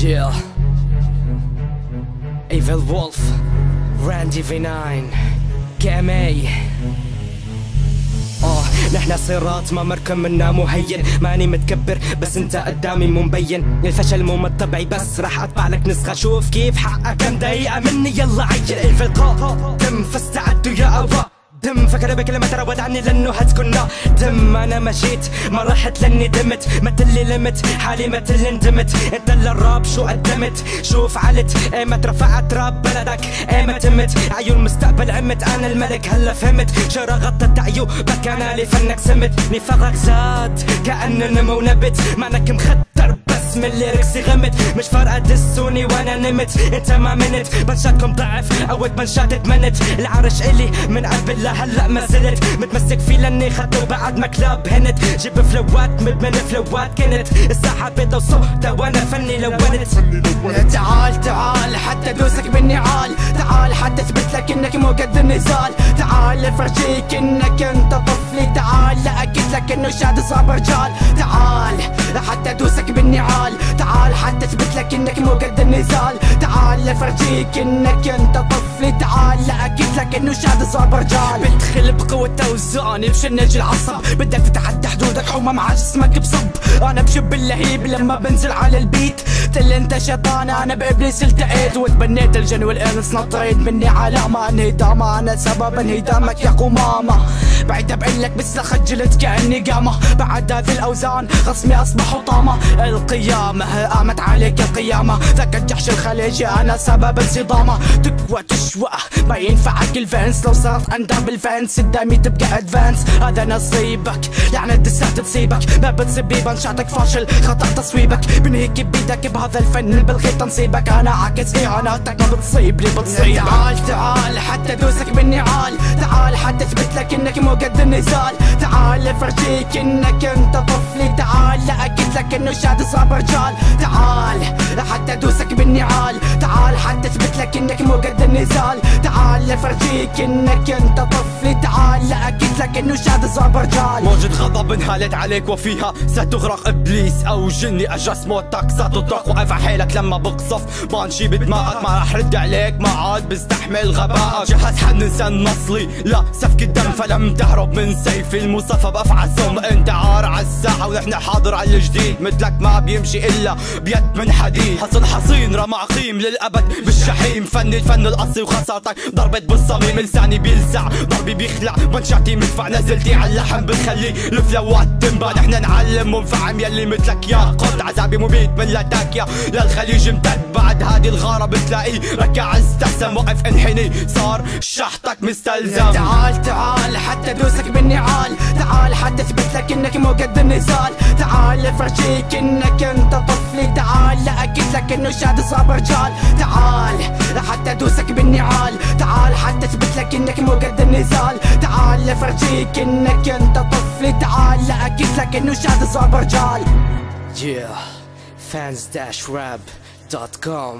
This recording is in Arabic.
Yeah. Evil Wolf, Randy V9 KMA. نحنا صراط ما مركب منا مهين، ماني متكبر بس انت قدامي مو مبين. الفشل مو من طبعي بس راح اطبع لك نسخة، شوف كيف حقك كم دقيقة مني يلا عيل. الفلقاء دم فاستعدوا يا أبا دم، فكر بكلمة ترى ودعني لانه هتكون دم. انا مشيت ما رحت لاني دمت، متلي لمت حالي متل اندمت. انت اللي الراب شو قدمت، شوف علت ايمت رفعت راب بلدك ايمت تمت. عيون مستقبل عمت انا الملك هلا فهمت. شرى غطت عيوبك انا لي فنك سمت. نفاقك زاد كأن نمو نبت، معنك مخدر بس من الليركس غمت. مش فارقة دسوني وانا نمت، انت ما منت بنشاتكم ضعف اول بنشات ادمنت. العرش الي من قلب الله هلا ما زلت، متمسك فيه لاني خدته بعد ما كلاب هنت. جيب فلوات مدمن فلوات كنت، الساحة بيضة وسودة وانا فني لونت. تعال تعال حتى دوسك بالنعال، تعال حتى اثبت لك انك مو قد النزال. تعال افرجيك انك انت طفلي، تعال لاكد لك انه شاد صعب رجال. تعال حتى دوسك بالنعال، تعال حتى اثبت لك انك مو قد النزال. تعال افرجيك انك انت طفلي، تعال لاكد لك انه شاد صعب رجال. بدخل بقوة توزعني بشنج العصب، بدك تتعدى حدودك حومة مع جسمك بصب. انا بشب اللهيب لما بنزل على البيت، تل انت شيطان انا بابليس التقيت. وتبنيت الجن والانس نطريت مني علامة انهدامة، انا سبب انهدامك يا قمامة. بعيدة بقلك بس خجلت كأني قامة، بعد هذه الاوزان خصمي اصبح طامة. القيامة قامت عليك القيامة، ذاك الجحش الخليجي انا سبب انصدامة. تقوى تشوى ما ينفعك الفانس، لو صارت اندر بالفانس قدامي تبقى ادفانس. هذا نصيبك لعنة دسات تصيبك، ما بتصيب بي بنشاتك فاشل خطأ تصويبك. بنهيك بيدك بهذا الفن بالخيط تنصيبك، انا عاكس اعاناتك ما بتصيب لي بتصيبك. تعال تعال حتى دوسك بالنعال، تعال حتى اثبت لك انك مو قد النزال. تعال افرجيك انك انت طفلي، تعال لاكد لك انه شاد صعب رجال. تعال حتى دوسك بالنعال، تعال حتى اثبت لك انك مو قد النزال. تعال افرجيك انك انت طفلي، تعال لاكد لك انه شاد صعب رجال. موجة غضب انهالت عليك وفيها ستغرق ابليس او جني اجس موتك ستطرق. واقف حيلك لما بقصف بانشي بدماغك، ما راح رد عليك ما عاد بستحمل غباءك. جهز حد ننسى النصلي لا سفك الدم، فلم تهرب من سيف المصفى بافعى السم. انت عار على الساحة ونحن حاضر على الجديد، مثلك ما بيمشي الا بيد من حديد. حصن حصين رمى عقيم للابد بالجحيم، فن الفن الاصلي وخسارتك ضربت بالصميم. لساني بيلسع ضربي بيخلع منشاتي مدفع، نزلتي على اللحم بتخلي الفلوات تنبع. نحن نعلم ونفعم يلي مثلك يا قد، عذابي مبيت من لاتاكيا للخليج امتد. بعد هادي الغارة بتلاقي ركع استحسن، وقف انحني صار شحطك مستلزم. تعال تعال حتى دوسك بالنعال، تعال حتى اثبت لك انك مو قد النزال. تعال افرجيك انك انت طفلي، تعال لاكد لك انه شاد صعب رجال. تعال حتى دوسك بالنعال، تعال حتى اثبت لك انك مو قد النزال. تعال افرجيك انك انت طفلي، تعال لاكد لك انه شاد صعب رجال. Yeah. Fans-rap.com